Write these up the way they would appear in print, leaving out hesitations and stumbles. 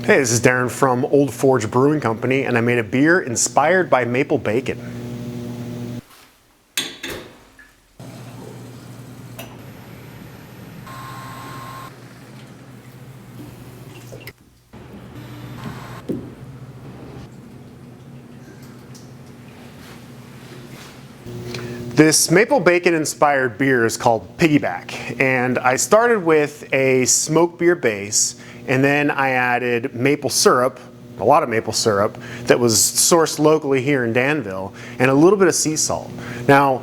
Hey, this is Darren from Old Forge Brewing Company, and I made a beer inspired by maple bacon. This maple bacon inspired beer is called Piggyback, and I started with a smoked beer base, and then I added maple syrup, a lot of maple syrup that was sourced locally here in Danville, and a little bit of sea salt. Now,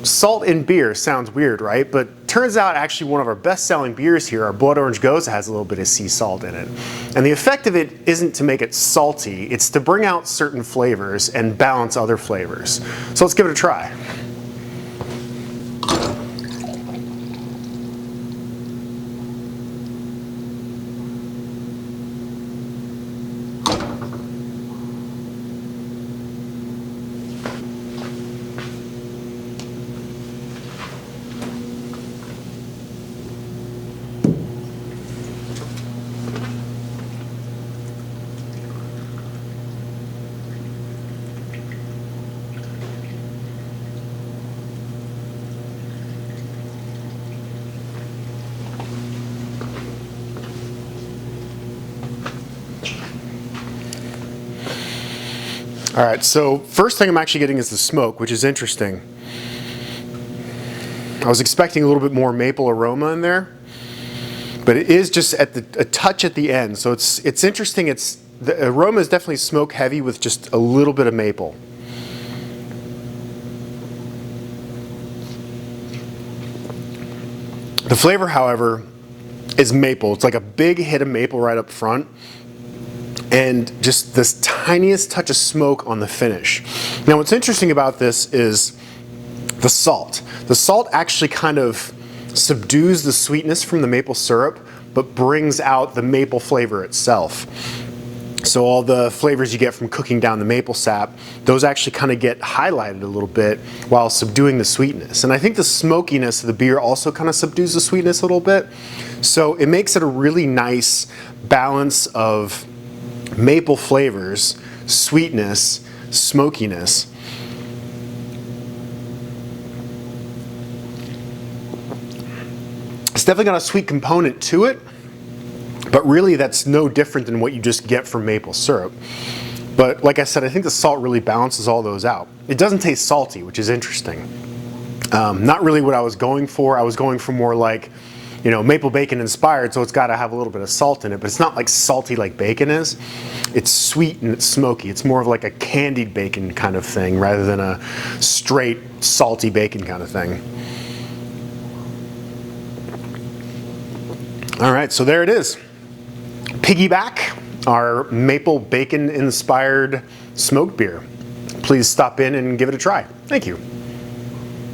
salt in beer sounds weird, right? But turns out actually one of our best-selling beers here, our Blood Orange Goza, has a little bit of sea salt in it. And the effect of it isn't to make it salty, it's to bring out certain flavors and balance other flavors. So let's give it a try. All right, so first thing I'm actually getting is the smoke, which is interesting. I was expecting a little bit more maple aroma in there, but it is just at a touch at the end. So it's interesting. The aroma is definitely smoke heavy with just a little bit of maple. The flavor, however, is maple. It's like a big hit of maple right up front, and just this tiniest touch of smoke on the finish. Now what's interesting about this is the salt. The salt actually kind of subdues the sweetness from the maple syrup, but brings out the maple flavor itself. So all the flavors you get from cooking down the maple sap, those actually kind of get highlighted a little bit while subduing the sweetness. And I think the smokiness of the beer also kind of subdues the sweetness a little bit. So it makes it a really nice balance of maple flavors, sweetness, smokiness. It's definitely got a sweet component to it, but really that's no different than what you just get from maple syrup. But like I said, I think the salt really balances all those out. It doesn't taste salty, which is interesting. Not really what I was going for. I was going for more like, you know, maple bacon inspired, so it's got to have a little bit of salt in it, but it's not like salty like bacon is. It's sweet and it's smoky. It's more of like a candied bacon kind of thing rather than a straight salty bacon kind of thing. All right, so there it is. Piggyback, our maple bacon inspired smoked beer. Please stop in and give it a try. Thank you.